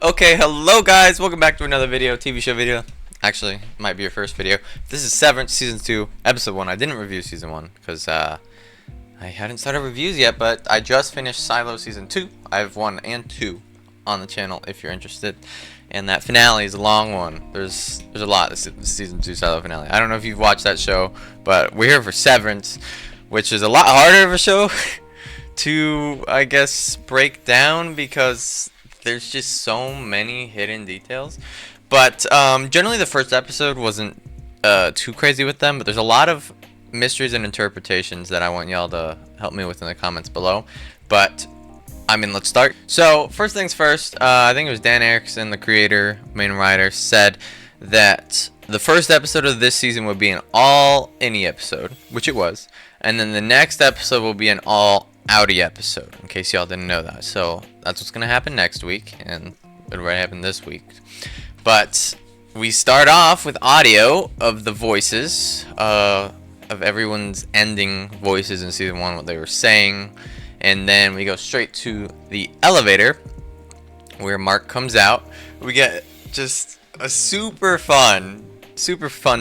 Okay, hello guys, welcome back to another video, TV show video. Actually, might be your first video. This is Severance Season 2, Episode 1. I didn't review Season 1 because I hadn't started reviews yet, but I just finished Silo Season 2. I have 1 and 2 on the channel if you're interested. And that finale is a long one. There's a lot, this Season 2 Silo finale. I don't know if you've watched that show, but we're here for Severance, which is a lot harder of a show to, I guess, break down because there's just so many hidden details. But generally the first episode wasn't too crazy with them, but there's a lot of mysteries and interpretations that I want y'all to help me with in the comments below. But I mean, let's start. So first things first, I think it was Dan Erickson, the creator, main writer, said that the first episode of this season would be an all innie episode, which it was, and then the next episode will be an all outie episode, in case y'all didn't know that. So that's what's gonna happen next week, and it already happened this week. But we start off with audio of the voices of everyone's ending voices in season 1, what they were saying, and then we go straight to the elevator where Mark comes out. We get just a super fun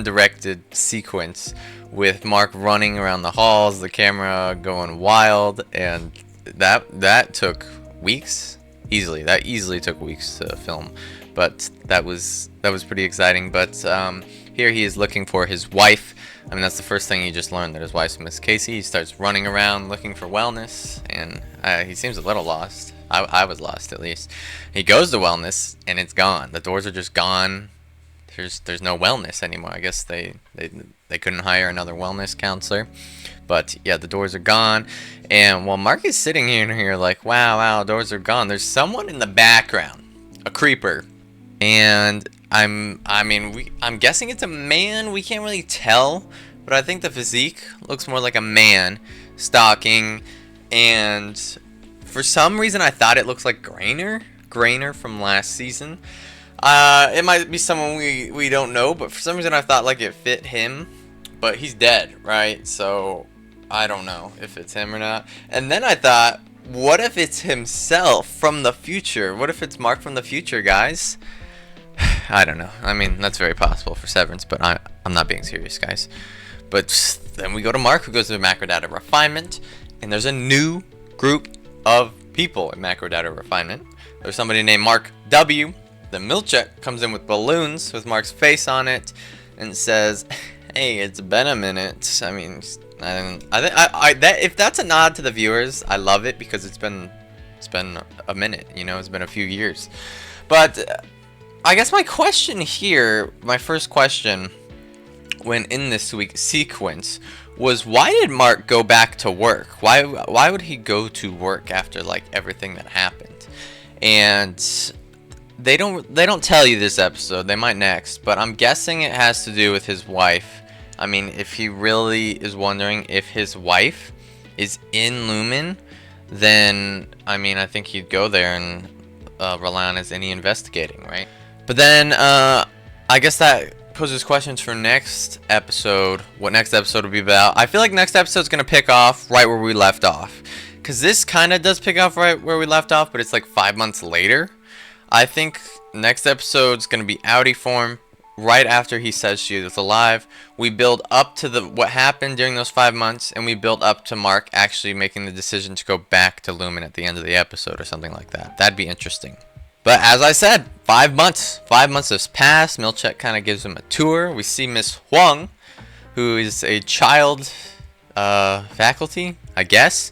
directed sequence with Mark running around the halls, the camera going wild, and that took weeks easily. That easily took weeks to film, but that was pretty exciting. But here he is looking for his wife. I mean, that's the first thing you just learned, that his wife's Miss Casey. He starts running around looking for wellness, and he seems a little lost. I was lost, at least. He goes to wellness, and it's gone. The doors are just gone. There's no wellness anymore. I guess they couldn't hire another wellness counselor. But yeah, the doors are gone. And while Mark is sitting here like, wow, doors are gone, there's someone in the background, a creeper. And I'm guessing it's a man. We can't really tell, but I think the physique looks more like a man stalking. And for some reason I thought it looks like Grainer from last season. It might be someone we don't know, but for some reason I thought like it fit him, but he's dead, right? So I don't know if it's him or not. And then I thought, what if it's himself from the future? What if it's Mark from the future, guys? I don't know. I mean, that's very possible for Severance, but I'm not being serious, guys. But then we go to Mark, who goes to Macrodata Refinement, and there's a new group of people in Macrodata Refinement. There's somebody named Mark W. The Milchick comes in with balloons with Mark's face on it and says, "Hey, it's been a minute." I mean, if that's a nod to the viewers, I love it, because it's been a minute. You know, it's been a few years. But I guess my question here, my first question, when in this week's sequence, was why did Mark go back to work? Why would he go to work after like everything that happened? And they don't tell you this episode. They might next, but I'm guessing it has to do with his wife. I mean, if he really is wondering if his wife is in Lumon, then I mean, I think he'd go there and rely on his any investigating, right? But then I guess that poses questions for next episode. What next episode will be about? I feel like next episode's gonna pick off right where we left off, because this kind of does pick off right where we left off, but it's like 5 months later. I think next episode's gonna be outie form, right after he says she is alive. We build up to what happened during those 5 months, and we build up to Mark actually making the decision to go back to Lumon at the end of the episode or something like that. That'd be interesting. But as I said, 5 months. 5 months has passed. Milchick kind of gives him a tour. We see Miss Huang, who is a child faculty, I guess.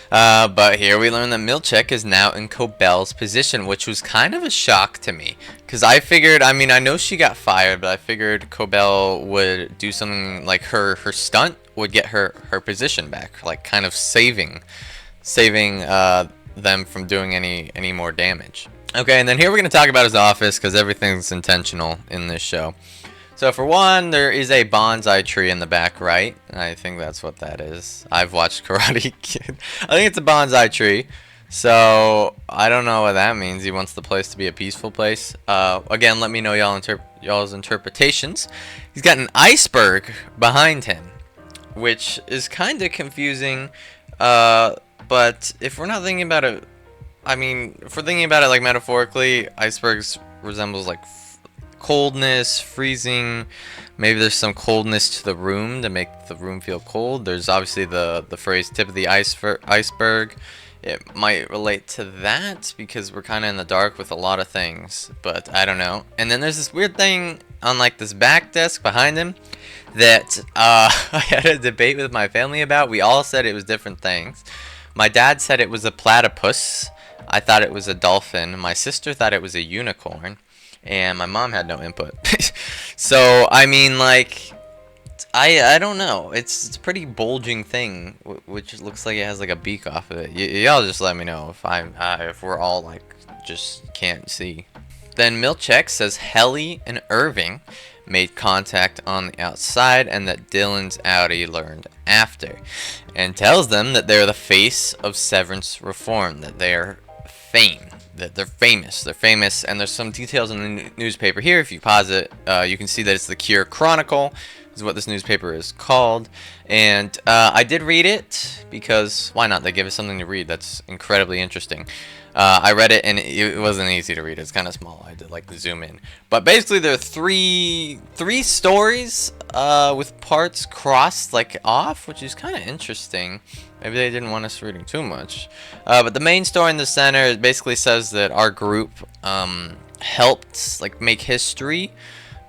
But here we learn that Milchick is now in Cobell's position, which was kind of a shock to me. Because I figured, I mean, I know she got fired, but I figured Cobell would do something like her stunt would get her position back. Like kind of saving them from doing any more damage. Okay, and then here we're going to talk about his office, because everything's intentional in this show. So for one, there is a bonsai tree in the back right. I think that's what that is. I've watched Karate Kid. I think it's a bonsai tree. So I don't know what that means. He wants the place to be a peaceful place. Again, let me know y'all's interpretations. He's got an iceberg behind him, which is kind of confusing. But if we're not thinking about it I mean, if we're thinking about it like metaphorically, icebergs resembles like coldness, freezing. Maybe there's some coldness to the room to make the room feel cold. There's obviously the phrase tip of the iceberg. It might relate to that because we're kind of in the dark with a lot of things, but I don't know. And then there's this weird thing on like this back desk behind him that I had a debate with my family about. We all said it was different things. My dad said it was a platypus. I thought it was a dolphin. My sister thought it was a unicorn. And my mom had no input. So, I mean, like, I don't know. It's a pretty bulging thing, which looks like it has like a beak off of it. Y'all just let me know if we're all like just can't see. Then Milchick says Helly and Irving made contact on the outside and that Dylan's Audi learned after, and tells them that they're the face of Severance reform, that they're that they're famous, and there's some details in the newspaper here. If you pause it, you can see that it's the Cure Chronicle is what this newspaper is called, and I did read it because why not? They give us something to read that's incredibly interesting. I read it and it wasn't easy to read. It's kind of small. I had to like zoom in. But basically, there are three stories with parts crossed like off, which is kind of interesting. Maybe they didn't want us reading too much. But the main story in the center basically says that our group helped like make history,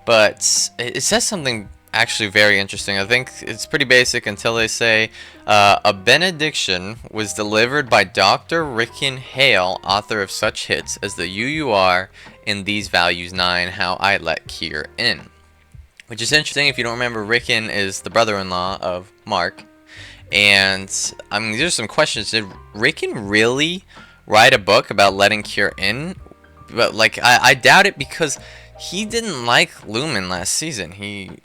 but it says something actually very interesting. I think it's pretty basic until they say a benediction was delivered by Dr. Rickon Hale, author of such hits as the UUR in These Values 9, How I Let Kier In. Which is interesting. If you don't remember, Rickon is the brother-in-law of Mark. And I mean, there's some questions. Did Rickon really write a book about letting Kier in? But like, I doubt it because he didn't like Lumon last season. He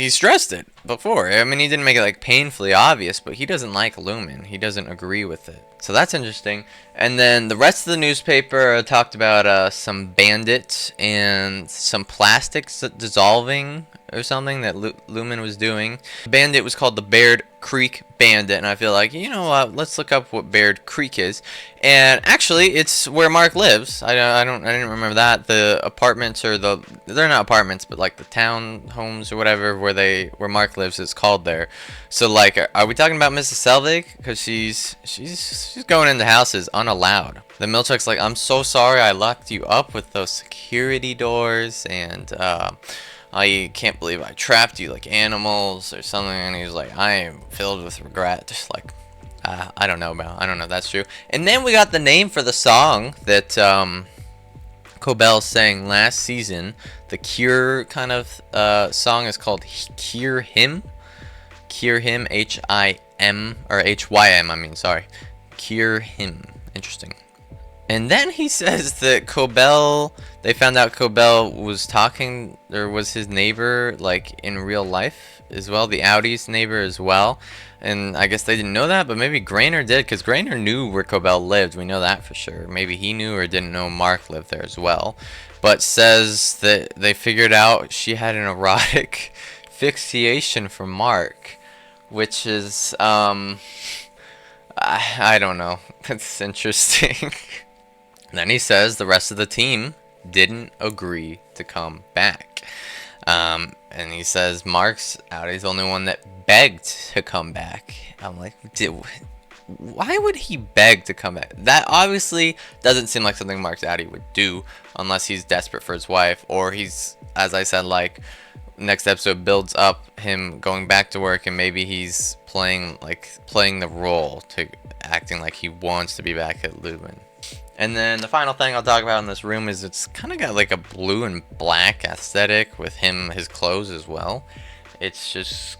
stressed it before. I mean, he didn't make it like painfully obvious, but he doesn't like Lumon. He doesn't agree with it. So that's interesting. And then the rest of the newspaper talked about some bandit and some plastics dissolving or something that Lumon was doing. The bandit was called the Baird Creek Bandit, and I feel like, you know what, let's look up what Baird Creek is. And actually, it's where Mark lives. I didn't remember that. The apartments they're not apartments, but like the town homes or whatever where Mark lives is called there. So like, are we talking about Mrs. Selvig? Because she's going into houses unallowed. The Milchick's like, I'm so sorry I locked you up with those security doors, and I can't believe I trapped you like animals or something. And he's like, I am filled with regret. Just like, I don't know if that's true. And then we got the name for the song that Cobell sang last season. The Cure kind of song is called Cure Him. Cure Him, H-I-M, or H-Y-M, I mean, sorry. Cure Him. Interesting. And then he says that they found out Cobell was talking, or was his neighbor, like, in real life as well, the Audi's neighbor as well. And I guess they didn't know that, but maybe Grainer did, because Grainer knew where Cobell lived, we know that for sure. Maybe he knew or didn't know Mark lived there as well. But says that they figured out she had an erotic fixation for Mark, which is, I don't know, that's interesting. Then he says the rest of the team didn't agree to come back. And he says Mark's Audi's the only one that begged to come back. I'm like, why would he beg to come back? That obviously doesn't seem like something Mark's Audi would do unless he's desperate for his wife, or he's, as I said, like, next episode builds up him going back to work and maybe he's playing the role to acting like he wants to be back at Lumon. And then the final thing I'll talk about in this room is it's kind of got like a blue and black aesthetic with his clothes as well. It's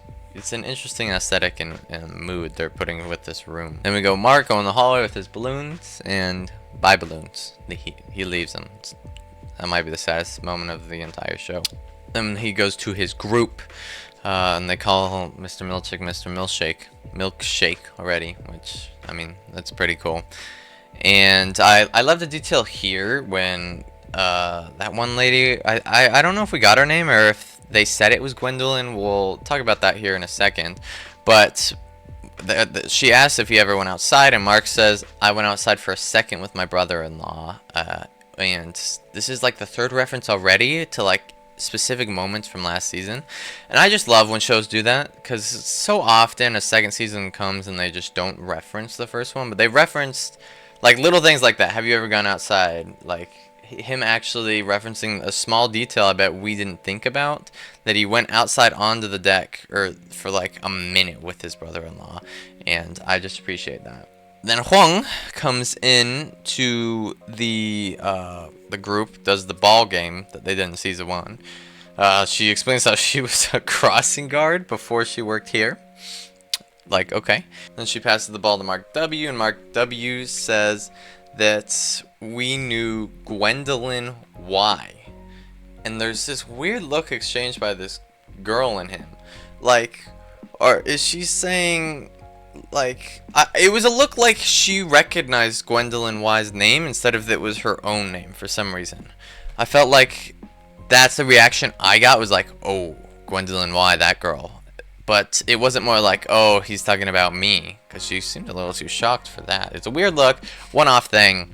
an interesting aesthetic and mood they're putting with this room. Then we go Mark in the hallway with his balloons, and bye balloons. He leaves them. That might be the saddest moment of the entire show. Then he goes to his group, and they call Mr. Milchick Mr. Milkshake already, which, I mean, that's pretty cool. And I love the detail here when that one lady, I don't know if we got her name or if they said it was Gwendolyn. We'll talk about that here in a second. But she asks if he ever went outside, and Mark says, I went outside for a second with my brother-in-law. And this is like the third reference already to like specific moments from last season. And I just love when shows do that, because so often a second season comes and they just don't reference the first one, but they referenced like little things like that. Have you ever gone outside? Like him actually referencing a small detail I bet we didn't think about, that he went outside onto the deck or for like a minute with his brother-in-law, and I just appreciate that. Then Huang comes in to the group, does the ball game that they did in season 1. She explains how she was a crossing guard before she worked here. Like, okay. Then she passes the ball to Mark W, and Mark W says that we knew Gwendolyn Y. And there's this weird look exchanged by this girl and him. Like, or is she saying, like, it was a look like she recognized Gwendolyn Y's name instead of it was her own name for some reason. I felt like that's the reaction I got, was like, oh, Gwendolyn Y, that girl. But it wasn't more like, oh, he's talking about me, because she seemed a little too shocked for that. It's a weird look, one-off thing.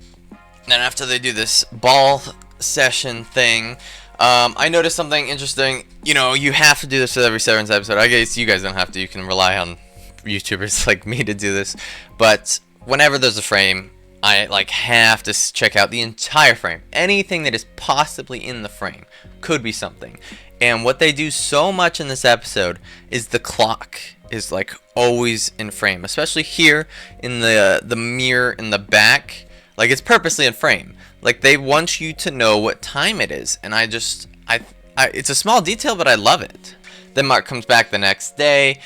Then after they do this ball session thing, I noticed something interesting. You know, you have to do this with every Severance episode. I guess you guys don't have to. You can rely on YouTubers like me to do this. But whenever there's a frame, I like have to check out the entire frame. Anything that is possibly in the frame could be something. And what they do so much in this episode is the clock is like always in frame, especially here in the mirror in the back. Like, it's purposely in frame. Like, they want you to know what time it is, and it's a small detail, but I love it. Then Mark comes back the next day,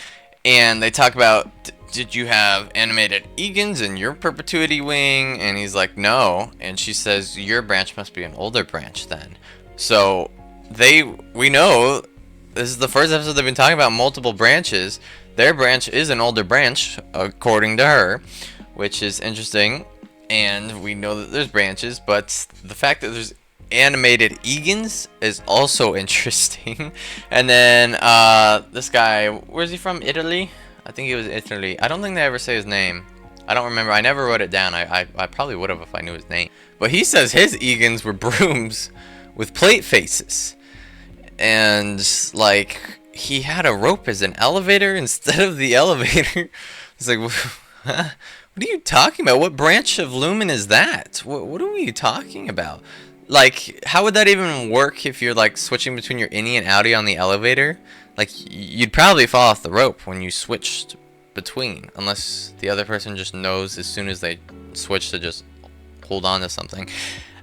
and they talk about, did you have animated Egans in your perpetuity wing? And he's like, no. And she says, your branch must be an older branch then. So we know this is the first episode they've been talking about multiple branches. Their branch is an older branch, according to her, which is interesting. And we know that there's branches, but the fact that there's animated Egans is also interesting. And then this guy, where's he from? Italy? I think he was Italy. I don't think they ever say his name. I don't remember. I never wrote it down. I probably would have if I knew his name. But he says his Egans were brooms with plate faces. And, like, he had a rope as an elevator instead of the elevator. It's like, what are you talking about? What branch of Lumon is that? What are you talking about? Like, how would that even work if you're, like, switching between your innie and outie on the elevator? Like, you'd probably fall off the rope when you switched between, unless the other person just knows as soon as they switch to just hold on to something.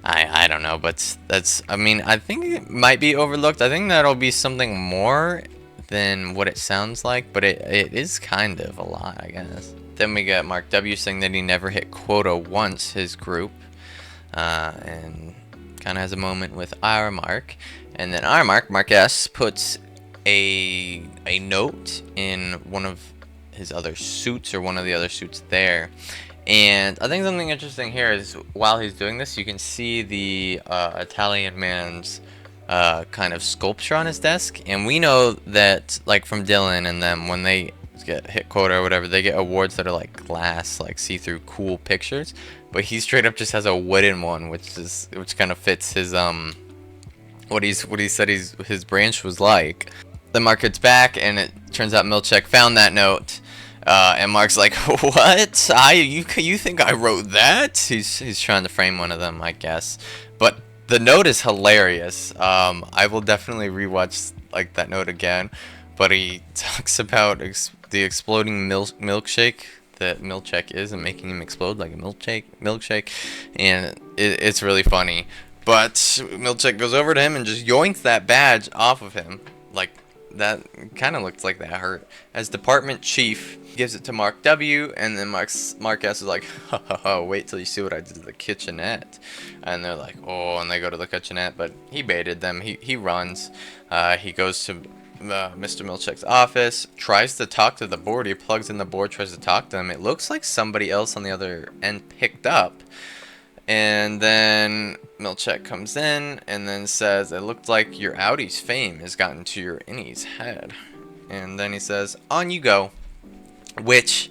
I don't know, but that's, I mean, I think it might be overlooked. I think that'll be something more than what it sounds like, but it is kind of a lot, I guess. Then we get Mark W saying that he never hit quota once, his group, and kind of has a moment with our Mark. And then our Mark S, puts a note in one of his other suits, or one of the other suits there. And I think something interesting here is while he's doing this, you can see the Italian man's kind of sculpture on his desk. And we know that, like, from Dylan and them, when they get hit quota or whatever, they get awards that are like glass, like see-through cool pictures. But he straight up just has a wooden one, which kind of fits his what he said his branch was like. Then Mark gets back, and it turns out Milchick found that note. And Mark's like, what? You think I wrote that? He's trying to frame one of them, I guess. But the note is hilarious. I will definitely rewatch like that note again. But he talks about the exploding milkshake that Milchick is, and making him explode like a milkshake. And it's really funny. But Milchick goes over to him and just yoinks that badge off of him. Like, that kind of looks like that hurt. As department chief, gives it to Mark W, and then Mark S is like, ha ha ha, wait till you see what I did to the kitchenette. And they're like, oh, and they go to the kitchenette, but he baited them. He runs. He goes to Mr. Milchick's office, tries to talk to the board. He plugs in the board, tries to talk to him. It looks like somebody else on the other end picked up. And then Milchick comes in and then says, it looked like your Audi's fame has gotten to your innie's head. And then he says, on you go. Which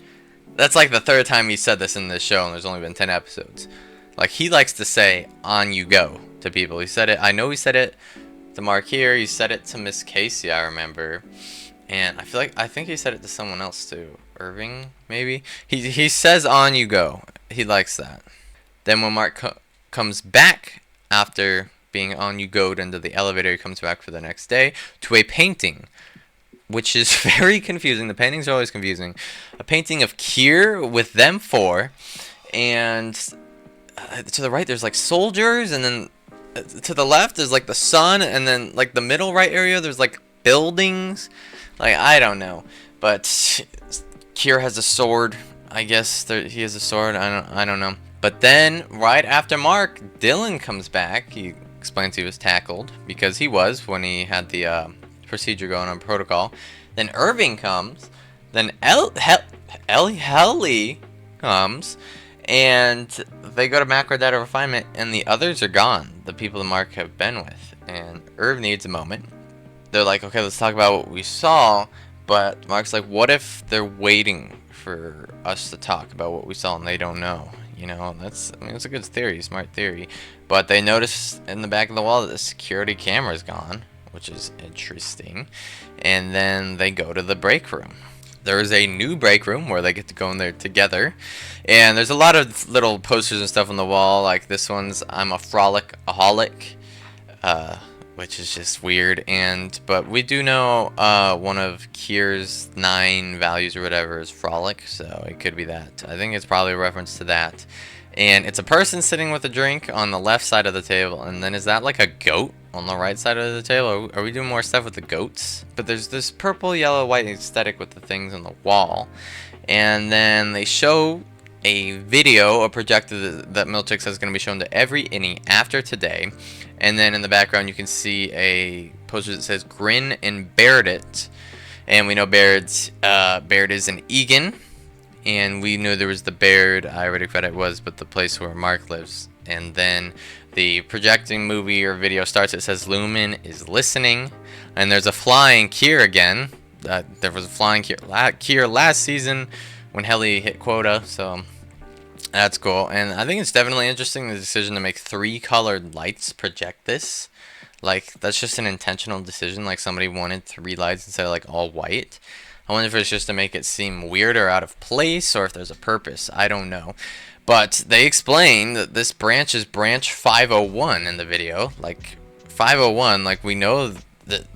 That's like the third time he said this in this show, and there's only been 10 episodes. Like, he likes to say, on you go, to people. He said it, I know he said it to Mark here, he said it to Miss Casey, I remember. And I think he said it to someone else too. Irving, maybe? He says, on you go. He likes that. Then when Mark comes back after being on you go into the elevator, he comes back for the next day to a painting, which is very confusing. The paintings are always confusing. A painting of Kier with them four, and to the right there's like soldiers, and then to the left there's like the sun, and then like the middle right area there's like buildings. Like, I don't know, but Kier has a sword. I guess he has a sword. I don't know. But then right after Mark, Dylan comes back. He explains he was tackled because he was when he had the procedure going on protocol. Then Irving comes. Then Helly comes, and they go to macro data refinement, and the others are gone. The people that Mark have been with, and Irv needs a moment. They're like, okay, let's talk about what we saw. But Mark's like, what if they're waiting for us to talk about what we saw and they don't know? You know, that's a good theory, smart theory. But they notice in the back of the wall that the security camera is gone, which is interesting. And then they go to the break room. There is a new break room where they get to go in there together. And there's a lot of little posters and stuff on the wall. Like this one's, I'm a frolic-aholic, which is just weird. But we do know one of Kier's 9 values or whatever is frolic, so it could be that. I think it's probably a reference to that. And it's a person sitting with a drink on the left side of the table, and then is that like a goat on the right side of the table? Are we doing more stuff with the goats? But there's this purple, yellow, white aesthetic with the things on the wall. And then they show a video, a projector that Milchick says is going to be shown to every innie after today. And then in the background you can see a poster that says Grin and Baird it. And we know Baird is an Egan. And we knew there was the Baird, I already forgot it was, but the place where Mark lives. And then the projecting movie or video starts, it says Lumon is listening. And there's a flying Kier again. There was a flying Kier last season when Helly hit quota, so that's cool. And I think it's definitely interesting, the decision to make 3 colored lights project this. Like, that's just an intentional decision. Like, somebody wanted 3 lights instead of like all white. I wonder if it's just to make it seem weird or out of place, or if there's a purpose. I don't know. But they explain that this branch is branch 501 in the video. Like, 501, like we know the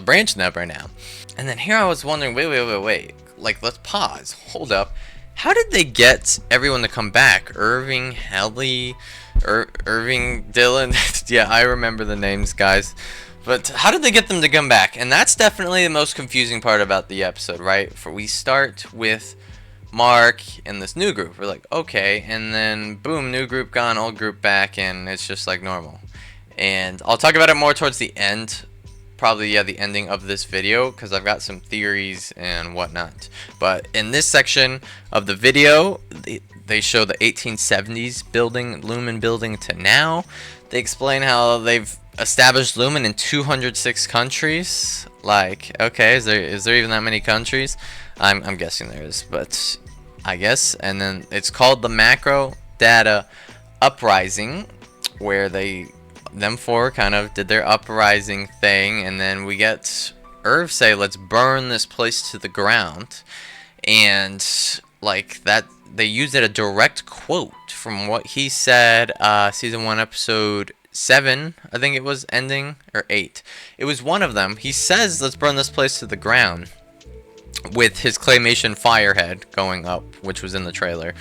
branch number now. And then here I was wondering, wait. Like, let's pause. Hold up. How did they get everyone to come back? Irving, Helly, Irving, Dylan. Yeah, I remember the names, guys. But how did they get them to come back? And that's definitely the most confusing part about the episode, right? For we start with Mark and this new group. We're like, okay, and then boom, new group gone, old group back, and it's just like normal. And I'll talk about it more towards the end. Probably, yeah, the ending of this video, because I've got some theories and whatnot. But in this section of the video, they show the 1870s building, Lumon building to now. They explain how they've established Lumon in 206 countries. Like, okay, is there even that many countries? I'm guessing there is, but I guess. And then it's called the Macro Data Uprising, where them 4 kind of did their uprising thing, and then we get Irv say, let's burn this place to the ground. And like that, they used it a direct quote from what he said season 1 episode 7, I think it was, ending, or 8. It was one of them. He says, let's burn this place to the ground, with his claymation firehead going up, which was in the trailer.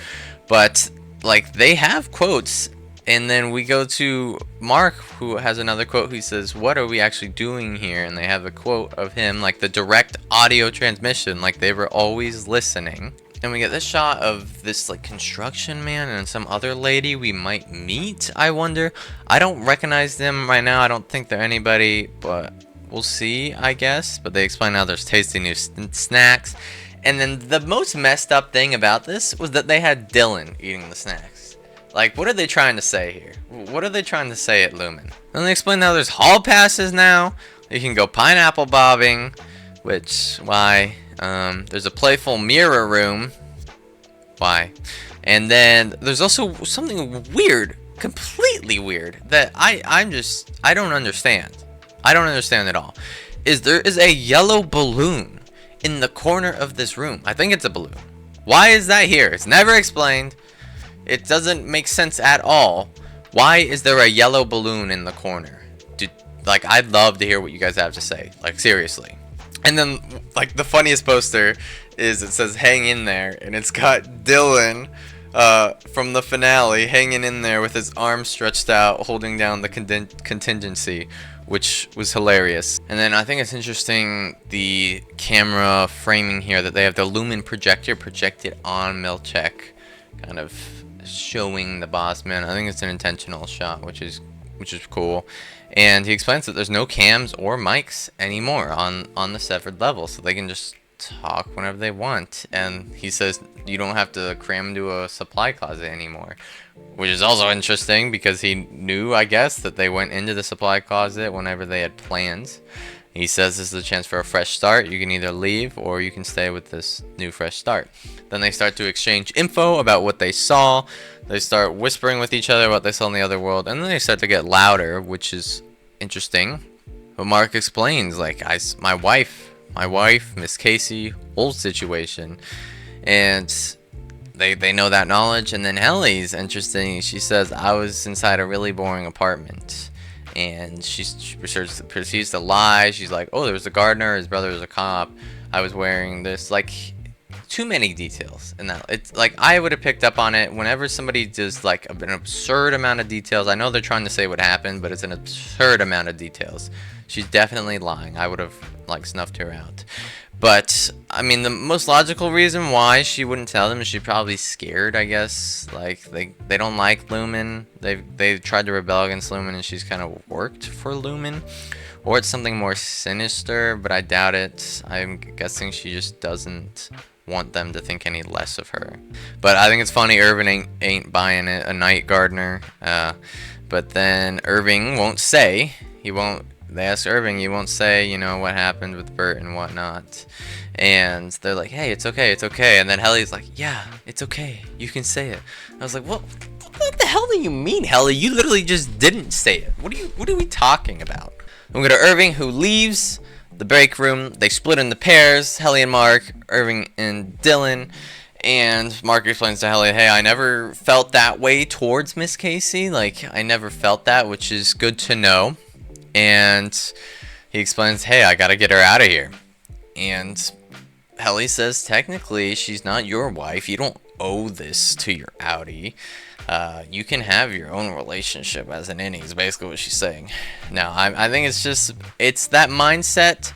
But like, they have quotes. And then we go to Mark, who has another quote. He says, what are we actually doing here? And they have a quote of him, like the direct audio transmission, like they were always listening. And we get this shot of this like construction man and some other lady we might meet, I wonder. I don't recognize them right now. I don't think they're anybody, but we'll see, I guess. But they explain how there's tasty new snacks. And then the most messed up thing about this was that they had Dylan eating the snacks. Like, what are they trying to say here? What are they trying to say at Lumon? And they explain how there's hall passes now. You can go pineapple bobbing, which, why? There's a playful mirror room. Why? And then there's also something weird, completely weird, that I don't understand. I don't understand at all. There is a yellow balloon in the corner of this room. I think it's a balloon. Why is that here? It's never explained. It doesn't make sense at all. Why is there a yellow balloon in the corner? Like, I'd love to hear what you guys have to say. Like, seriously. And then, like, the funniest poster is, it says hang in there, and it's got Dylan from the finale hanging in there with his arms stretched out, holding down the contingency, which was hilarious. And then I think it's interesting, the camera framing here, that they have the Lumon projector projected on Milchick, kind of showing the boss man. I think it's an intentional shot, which is cool. And he explains that there's no cams or mics anymore on the severed level, so they can just talk whenever they want. And he says you don't have to cram into a supply closet anymore, which is also interesting because he knew, I guess, that they went into the supply closet whenever they had plans. He says this is a chance for a fresh start. You can either leave or you can stay with this new fresh start. Then they start to exchange info about what they saw. They start whispering with each other what they saw in the other world, and then they start to get louder, which is interesting. But Mark explains, like, my wife, Miss Casey, old situation, and they know that knowledge. And then Ellie's interesting. She says, I was inside a really boring apartment, and she proceeds to lie. She's like, oh, there was a gardener, his brother was a cop, I was wearing this. Like, too many details. And that, it's like, I would have picked up on it whenever somebody does like an absurd amount of details. I know they're trying to say what happened, but it's an absurd amount of details. She's definitely lying. I would have like snuffed her out. But I mean, the most logical reason why she wouldn't tell them is she's probably scared, I guess. Like, they don't like Lumon. They tried to rebel against Lumon, and she's kind of worked for Lumon. Or it's something more sinister, but I doubt it. I'm guessing she just doesn't want them to think any less of her. But I think it's funny, Irving ain't buying it, a night gardener. But then Irving won't say. They ask Irving, he won't say, you know, what happened with Bert and whatnot. And they're like, hey, it's okay, it's okay. And then Helly's like, yeah, it's okay, you can say it. I was like, what the hell do you mean, Helly? You literally just didn't say it. What are we talking about? We go to Irving, who leaves the break room. They split into pairs, Helly and Mark, Irving and Dylan. And Mark explains to Helly, hey, I never felt that way towards Miss Casey. Like, I never felt that, which is good to know. And he explains, hey, I gotta get her out of here. And Helly says, technically, she's not your wife. You don't owe this to your outie. You can have your own relationship as an innie, is basically what she's saying. Now, I think it's that mindset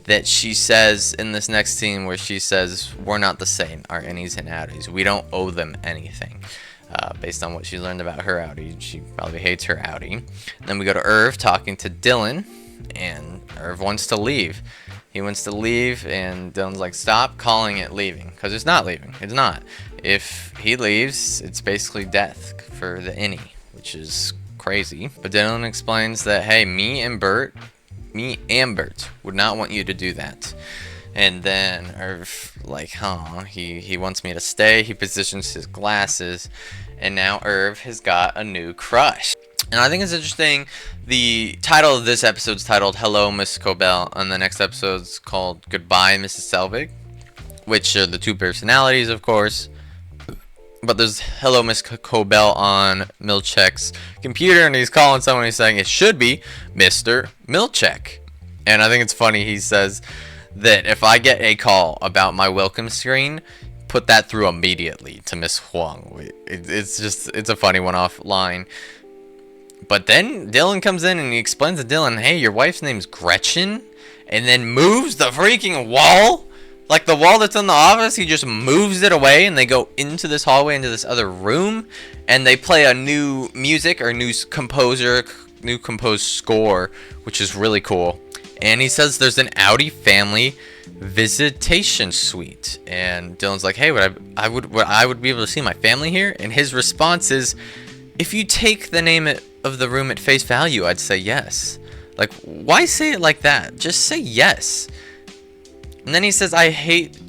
that she says in this next scene where she says, we're not the same, our innies and outies. We don't owe them anything. Based on what she learned about her outie, she probably hates her outie. Then we go to Irv talking to Dylan, and Irv wants to leave. He wants to leave, and Dylan's like, stop calling it leaving, because it's not leaving. It's not. If he leaves, it's basically death for the innie, which is crazy. But Dylan explains that, hey, me and Bert would not want you to do that. And then Irv, like, he wants me to stay. He positions his glasses, and now Irv has got a new crush. And I think it's interesting, the title of this episode is titled Hello, Miss Cobell, and the next episode's called Goodbye, Mrs. Selvig, which are the two personalities, of course. But there's Hello, Miss Cobell on Milchick's computer, and he's calling someone, he's saying it should be Mr. Milchick. And I think it's funny, he says that if I get a call about my welcome screen, put that through immediately to Miss Huang. It's a funny one-off line. But then Dylan comes in and he explains to Dylan, hey, your wife's name's Gretchen, and then moves the freaking wall. Like the wall that's in the office, he just moves it away, and they go into this hallway, into this other room, and they play a new music or new composed score, which is really cool. And he says there's an Audi family visitation suite, and Dylan's like, hey, I would be able to see my family here? And his response is, if you take the name of the room at face value, I'd say yes. Like, why say it like that? Just say yes. And then he says, I hate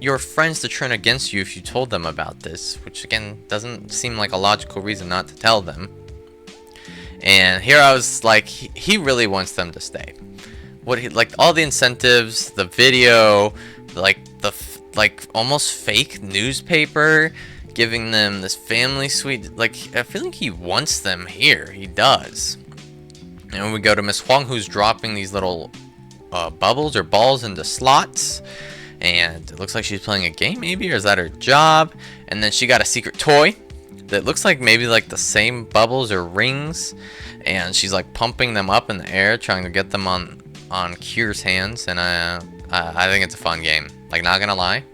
your friends to turn against you if you told them about this, which again doesn't seem like a logical reason not to tell them. And here I was like, he really wants them to stay. What he, like all the incentives, the video, like almost fake newspaper, giving them this family suite. Like I feel like he wants them here. He does. And we go to Miss Huang, who's dropping these little bubbles or balls into slots. And it looks like she's playing a game, maybe, or is that her job? And then she got a secret toy that looks like maybe like the same bubbles or rings, and she's like pumping them up in the air, trying to get them on Kier's hands. And I think it's a fun game. Like, not gonna lie,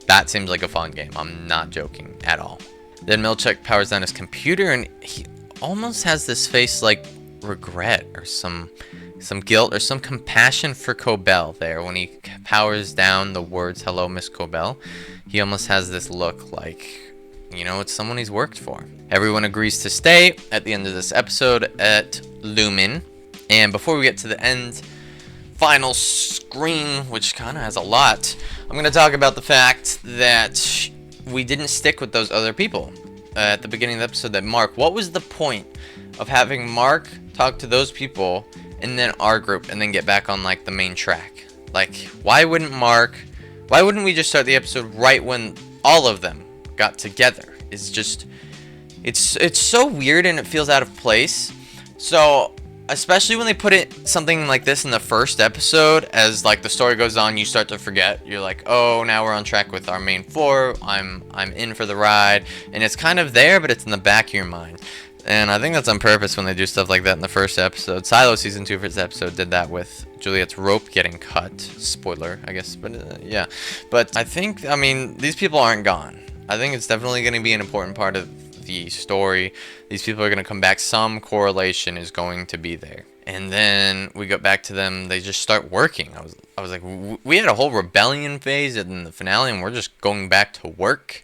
that seems like a fun game. I'm not joking at all. Then Milchick powers down his computer, and he almost has this face like regret or some guilt or some compassion for Cobell there. When he powers down the words, "Hello, Miss Cobell," he almost has this look like, you know, it's someone he's worked for. Everyone agrees to stay at the end of this episode at Lumon. And before we get to the end final screen, which kind of has a lot, I'm going to talk about the fact that we didn't stick with those other people at the beginning of the episode. That Mark, what was the point of having Mark talk to those people and then our group and then get back on like the main track? Like, why wouldn't we just start the episode right when all of them got together? It's just, it's so weird, and it feels out of place. So especially when they put it something like this in the first episode, as like the story goes on, you start to forget. You're like, oh, now we're on track with our main four. I'm in for the ride, and it's kind of there, but it's in the back of your mind. And I think that's on purpose when they do stuff like that in the first episode. Silo season 2 first episode did that with Juliet's rope getting cut. Spoiler, I guess, but yeah. But I think, I mean, these people aren't gone. I think it's definitely going to be an important part of the story. These people are going to come back. Some correlation is going to be there. And then we go back to them. They just start working. I was like, we had a whole rebellion phase in the finale, and we're just going back to work.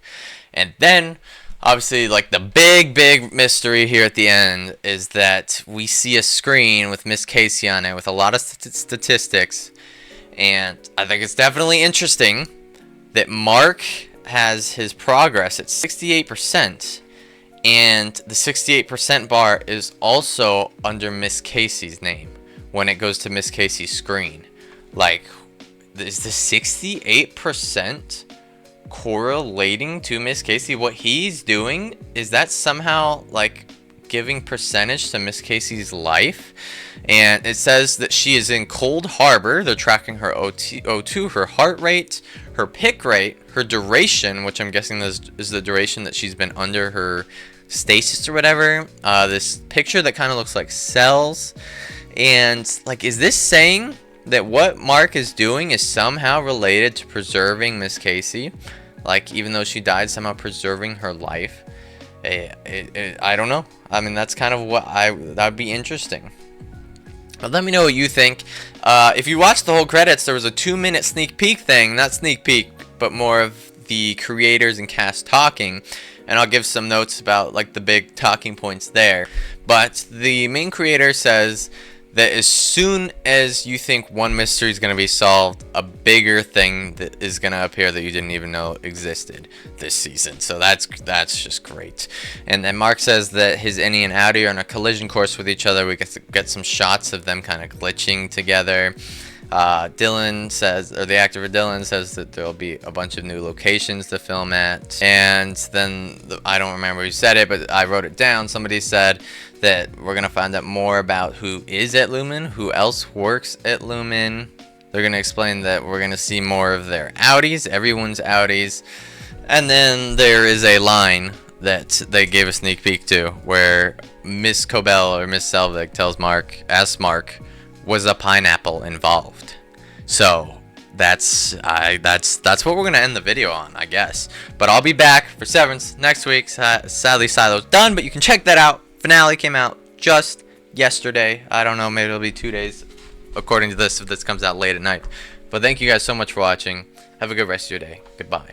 And then, obviously, like the big mystery here at the end is that we see a screen with Miss Casey on it with a lot of statistics. And I think it's definitely interesting that Mark has his progress at 68%, and the 68% bar is also under Miss Casey's name when it goes to Miss Casey's screen. Like, is the 68% correlating to Miss Casey? What he's doing, is that somehow like giving percentage to Miss Casey's life? And it says that she is in Cold Harbor. They're tracking her O2, her heart rate, her pick rate, her duration, which I'm guessing is the duration that she's been under her stasis or whatever. This picture that kind of looks like cells. And like, is this saying that what Mark is doing is somehow related to preserving Miss Casey? Like, even though she died, somehow preserving her life? I don't know. I mean, that's kind of what that would be interesting. But let me know what you think. If you watched the whole credits, there was a 2-minute sneak peek thing. Not sneak peek, but more of the creators and cast talking. And I'll give some notes about like the big talking points there. But the main creator says that as soon as you think one mystery is going to be solved, a bigger thing that is going to appear that you didn't even know existed this season. So that's just great. And then Mark says that his innie and outie are on a collision course with each other. We get some shots of them kind of glitching together. Dylan says, or the actor for Dylan says, that there'll be a bunch of new locations to film at. And then, I don't remember who said it, but I wrote it down. Somebody said that we're going to find out more about who is at Lumon, who else works at Lumon. They're going to explain that we're going to see more of their outies, everyone's outies. And then there is a line that they gave a sneak peek to where Miss Cobell or Miss Selvig tells Mark, asks Mark, was a pineapple involved? So that's what we're gonna end the video on, I guess. But I'll be back for Severance next week. Sadly, Silo's done, but you can check that out. Finale came out just yesterday. I don't know, maybe it'll be 2 days according to this if this comes out late at night. But thank you guys so much for watching. Have a good rest of your day. Goodbye.